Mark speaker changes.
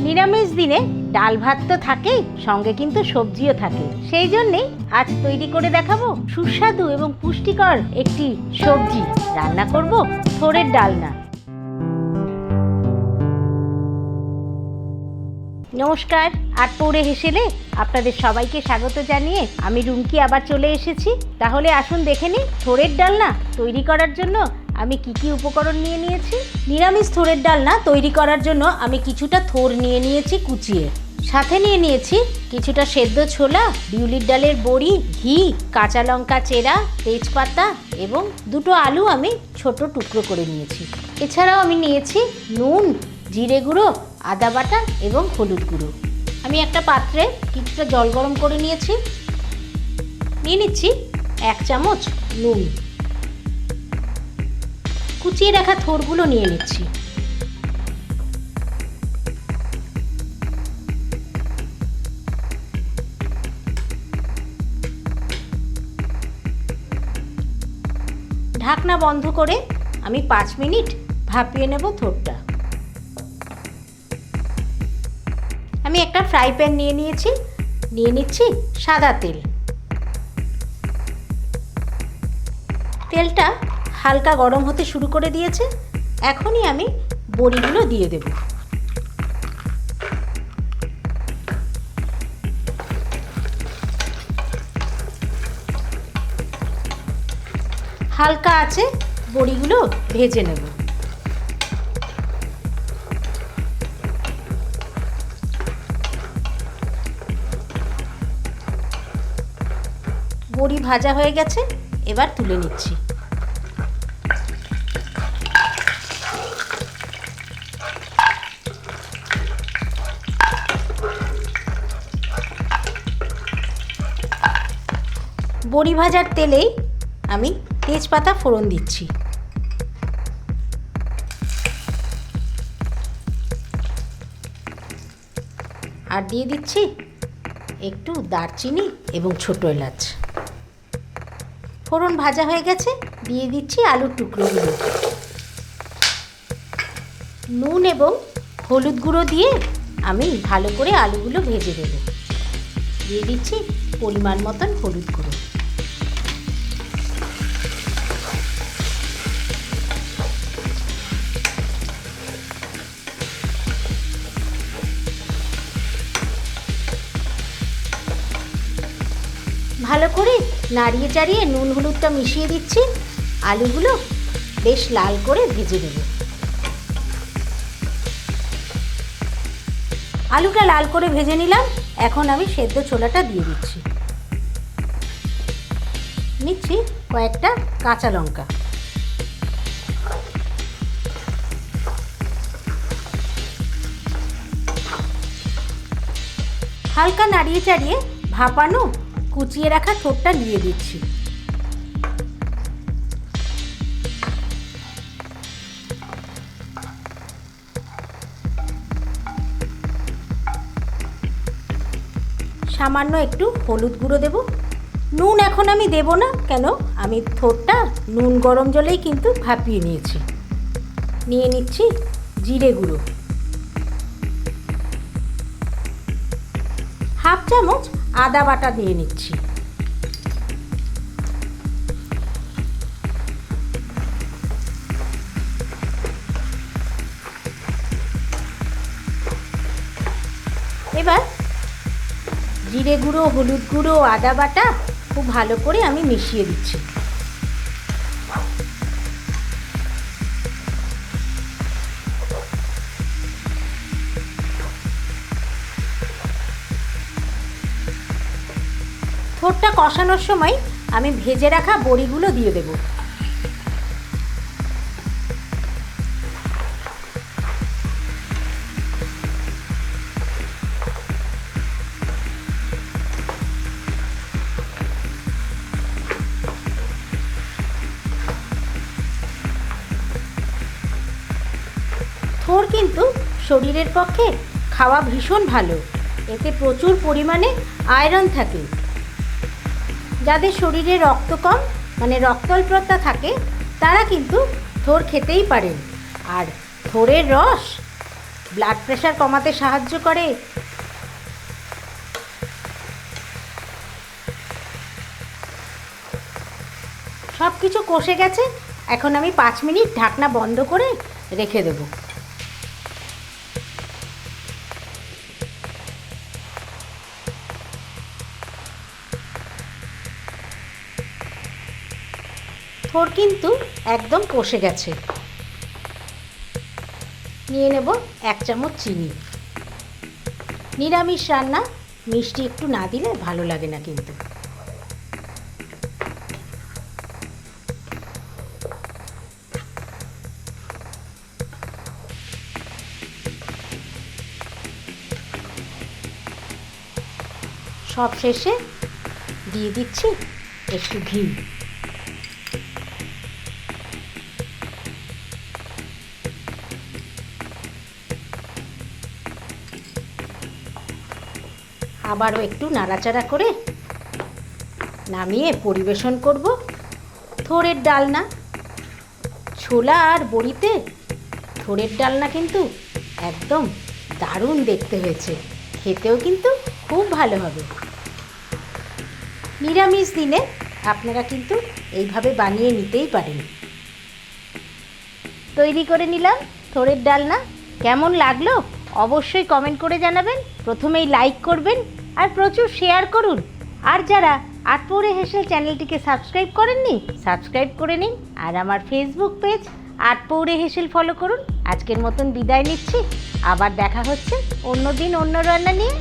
Speaker 1: নিরামিষ দিনে ডাল ভাত তো থাকেই, সঙ্গে কিন্তু সবজিও থাকে। সেই জন্যেই আজ তৈরি করে দেখাবো সুস্বাদু এবং পুষ্টিকর একটি সবজি। রান্না করব থোড়ের ডালনা। নমস্কার, আটপৌরে হেসেলে আপনাদের সবাইকে স্বাগত জানিয়ে আমি রুমকি আবার চলে এসেছি। তাহলে আসুন দেখে নিই থোড়ের ডালনা তৈরি করার জন্য আমি কি উপকরণ নিয়ে নিয়েছি। নিরামিষ থোড়ের ডালনা তৈরি করার জন্য আমি কিছুটা থোড় নিয়ে নিয়েছি কুচিয়ে, সাথে নিয়ে নিয়েছি কিছুটা সেদ্ধ ছোলা, বিউলির ডালের বড়ি, ঘি, কাঁচা লঙ্কা চেরা, তেজপাতা এবং দুটো আলু আমি ছোট টুকরো করে নিয়েছি। এছাড়াও আমি নিয়েছি নুন, জিরে গুঁড়ো, আদা বাটা এবং হলুদ গুঁড়ো। আমি একটা পাত্রে কিছুটা জল গরম করে নিয়েছি। নিয়ে নিচ্ছি 1 চামচ নুন। কুচিয়ে রাখা থোড়গুলো নিয়ে নিচ্ছি। ঢাকনা বন্ধ করে আমি 5 মিনিট ভাপিয়ে নেব থোড়টা। আমি একটা ফ্রাই প্যান নিয়ে নিচ্ছি সাদা তেল। তেলটা হালকা গরম হতে শুরু করে দিয়েছে। এখনই আমি বড়িগুলো দিয়ে দেব। হালকা আছে বড়িগুলো ভেজে নেব। বড়ি ভাজা হয়ে গেছে, এবার তুলে নিচ্ছি। বড়ি ভাজার তেলেই আমি তেজপাতা ফোড়ন দিচ্ছি। আর দিয়ে দিচ্ছি একটু দারচিনি এবং ছোট এলাচ। ফোড়ন ভাজা হয়ে গেছে, দিয়ে দিচ্ছি আলুর টুকরোগুলো। নুন এবং হলুদ গুঁড়ো দিয়ে আমি ভালো করে আলুগুলো ভেজে দেব। দিয়ে দিচ্ছি পরিমাণ মতন হলুদ গুঁড়ো। ভালো করে নাড়িয়ে চাড়িয়ে নুন হলুদটা মিশিয়ে দিচ্ছি। আলুগুলো বেশ লাল করে ভেজে নেব। আলুটা লাল করে ভেজে নিলাম। এখন আমি সেদ্ধ ছোলাটা দিয়ে নিচ্ছি কয়েকটা কাঁচা লঙ্কা। হালকা নাড়িয়ে চাড়িয়ে ভাপানো কুচিয়ে রাখা থোড়টা দিয়ে দিচ্ছি। সামান্য একটু হলুদ গুঁড়ো দেব। নুন এখন আমি দেব না, কেন আমি থোড়টা নুন গরম জলেই কিন্তু ভাপিয়ে নিয়েছি। নিয়ে নিচ্ছি জিরে গুঁড়ো, 1/2 চামচ আদা বাটা দিয়ে নিচ্ছি। এবার জিরে গুঁড়ো, হলুদ গুঁড়ো, আদা বাটা খুব ভালো করে আমি মিশিয়ে দিচ্ছি। থোড়টা কষানোর সময় আমি ভেজে রাখা বড়িগুলো দিয়ে দেব। থোড় কিন্তু শরীরের পক্ষে খাওয়া ভীষণ ভালো। এতে প্রচুর পরিমাণে আয়রন থাকে। যাদের শরীরে রক্ত কম মানে রক্তল্পতা থাকে তারা কিন্তু থোড় খেতেই পারেন। আর থোড়ের রস ব্লাড প্রেশার কমাতে সাহায্য করে। সব কিছু কষে গেছে, এখন আমি 5 মিনিট ঢাকনা বন্ধ করে রেখে দেব। থোর কিন্তু একদম কষে গেছে। নিয়ে নেব 1 চামচ চিনি। নিরামিষ রান্না মিষ্টি একটু না দিলে ভালো লাগে না কিন্তু। সব শেষে দিয়ে দিচ্ছি একটু ঘি। আবারও একটু নাড়াচাড়া করে নামিয়ে পরিবেশন করব থোড়ের ডালনা। ছোলা আর বড়িতে থোড়ের ডালনা কিন্তু একদম দারুণ দেখতে হয়েছে, খেতেও কিন্তু খুব ভালো হবে। নিরামিষ দিনে আপনারা কিন্তু এইভাবে বানিয়ে নিতেই পারেন। তৈরি করে নিলাম থোড়ের ডালনা। কেমন লাগলো অবশ্যই কমেন্ট করে জানাবেন। প্রথমেই লাইক করবেন আর প্রচুর শেয়ার করুন। আর যারা আটপৌরে হেসেল চ্যানেলটিকে সাবস্ক্রাইব করেননি, সাবস্ক্রাইব করে নিন। আর আমার ফেসবুক পেজ আটপৌরে হেসেল ফলো করুন। আজকের মতন বিদায় নিচ্ছি, আবার দেখা হচ্ছে অন্য দিন অন্য রান্না নিয়ে।